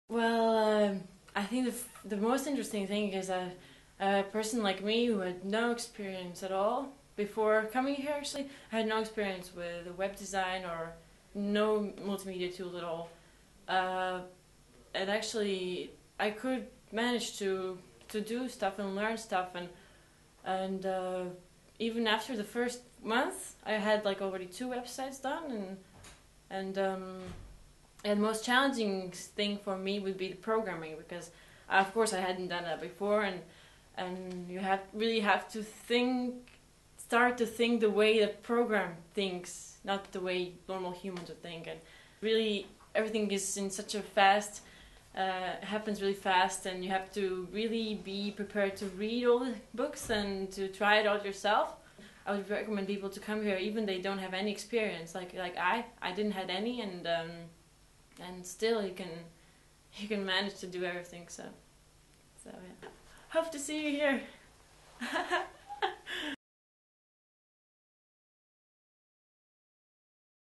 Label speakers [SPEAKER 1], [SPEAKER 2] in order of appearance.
[SPEAKER 1] Well, I think the most interesting thing is a person like me who had no experience at all before coming here. Actually, I had no experience with web design or no multimedia tools at all. Uh, and actually, I could manage to do stuff and learn stuff, and even after the first month, I had like already two websites done, and and the most challenging thing for me would be the programming because, of course, I hadn't done that before, and you really have to start to think the way the program thinks, not the way normal humans would think, and really everything is in such a fast. Happens really fast, and you have to really be prepared to read all the books and to try it out yourself. I would recommend people to come here, even they don't have any experience. Like I didn't have any, and still you can manage to do everything. So yeah. Hope to see you here.